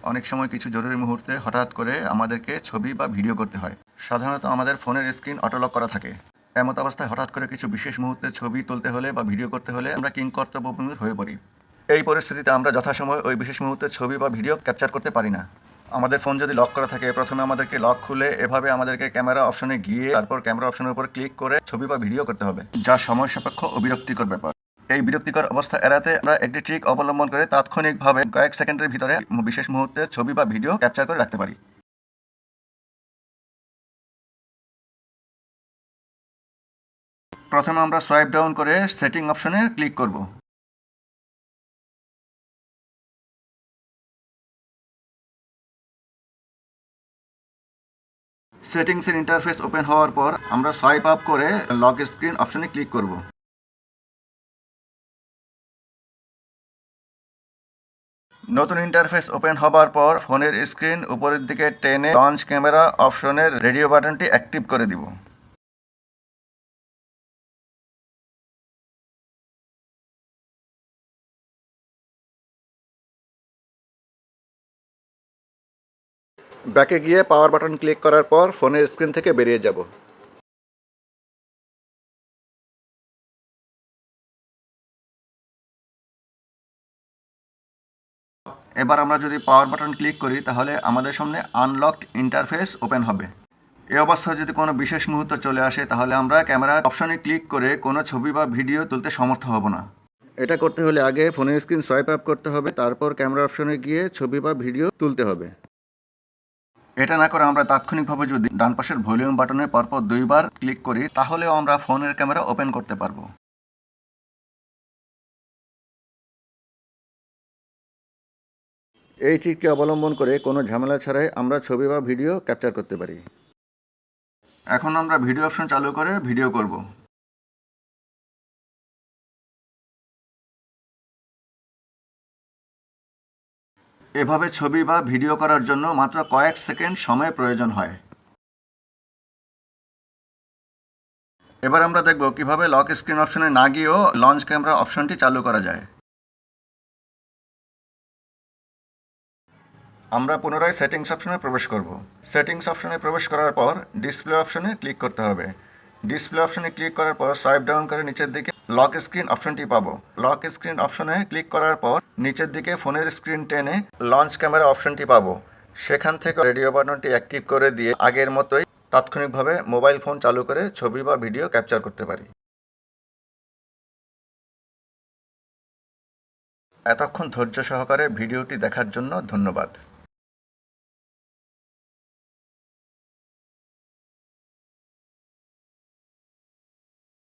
অনেক সময় কিছু জরুরি মুহূর্তে হঠাৎ করে আমাদেরকে ছবি বা ভিডিও করতে হয়। সাধারণত আমাদের ফোনের স্ক্রিন অটোলক করা থাকে। এমত অবস্থায় হঠাৎ করে কিছু বিশেষ মুহূর্তে ছবি তুলতে হলে বা ভিডিও করতে হলে আমরা কিংকর্তব্যবিমূঢ় হয়ে পড়ি। এই পরিস্থিতিতে আমরা যথাসময়ে ওই বিশেষ মুহূর্তে ছবি বা ভিডিও ক্যাপচার করতে পারি না। আমাদের ফোন যদি লক করা থাকে, প্রথমে আমাদেরকে লক খুলে এভাবে আমাদেরকে ক্যামেরা অপশনে গিয়ে তারপর ক্যামেরা অপশনের উপর ক্লিক করে ছবি বা ভিডিও করতে হবে, যা সময় সাপেক্ষ ও বিরক্তিকর ব্যাপার। এই বিরক্তিকর অবস্থা এড়াতে আমরা একটি ট্রিক অবলম্বন করে তাৎক্ষণিকভাবে কয়েক সেকেন্ডের ভিতরে বিশেষ মুহূর্তের ছবি বা ভিডিও ক্যাপচার করে রাখতে পারি। প্রথমে আমরা সোয়াইপ ডাউন করে সেটিং অপশনে ক্লিক করব। সেটিংসের ইন্টারফেস ওপেন হওয়ার পর আমরা সোয়াইপ আপ করে লক স্ক্রিন অপশনে ক্লিক করব। নতুন ইন্টারফেস ওপেন হবার পর ফোনের স্ক্রিন উপরের দিকে টেনে লঞ্চ ক্যামেরা অপশনের রেডিও বাটনটি অ্যাক্টিভ করে দিব। ব্যাকে গিয়ে পাওয়ার বাটন ক্লিক করার পর ফোনের স্ক্রিন থেকে বেরিয়ে যাব। এবার আমরা যদি পাওয়ার বাটন ক্লিক করি তাহলে আমাদের সামনে আনলকড ইন্টারফেস ওপেন হবে। এই অবস্থায় যদি কোনো বিশেষ মুহূর্ত চলে আসে তাহলে আমরা ক্যামেরা অপশনে ক্লিক করে কোনো ছবি বা ভিডিও তুলতে সমর্থ হব না। এটা করতে হলে আগে ফোনের স্ক্রিন সোয়াইপ আপ করতে হবে, তারপর ক্যামেরা অপশনে গিয়ে ছবি বা ভিডিও তুলতে হবে। এটা না করে আমরা তাৎক্ষণিকভাবে যদি ডান পাশের ভলিউম বাটনে পরপর 2বার ক্লিক করি তাহলেও আমরা ফোনের ক্যামেরা ওপেন করতে পারবো। এই ট্রিককে অবলম্বন করে কোনো ঝামেলা ছাড়াই আমরা ছবি বা ভিডিও ক্যাপচার করতে পারি। এখন আমরা ভিডিও অপশন চালু করে ভিডিও করব। এভাবে ছবি বা ভিডিও করার জন্য মাত্র কয়েক সেকেন্ড সময় প্রয়োজন হয়। এবার আমরা দেখব কিভাবে লক স্ক্রিন অপশনে না গিয়েও লঞ্চ ক্যামেরা অপশনটি চালু করা যায়। আমরা পুনরায় সেটিংস অপশনে প্রবেশ করব। সেটিংস অপশনে প্রবেশ করার পর ডিসপ্লে অপশনে ক্লিক করতে হবে। ডিসপ্লে অপশনে ক্লিক করার পর সোয়াইপ ডাউন করে নিচের দিকে লক স্ক্রিন অপশনটি পাবো। লক স্ক্রিন অপশনে ক্লিক করার পর নিচের দিকে ফোনের স্ক্রিন টেনে লঞ্চ ক্যামেরা অপশনটি পাবো। সেখান থেকে রেডিও বাটনটি অ্যাক্টিভ করে দিয়ে আগের মতোই তাৎক্ষণিকভাবে মোবাইল ফোন চালু করে ছবি বা ভিডিও ক্যাপচার করতে পারি। এতক্ষণ ধৈর্য সহকারে ভিডিওটি দেখার জন্য ধন্যবাদ।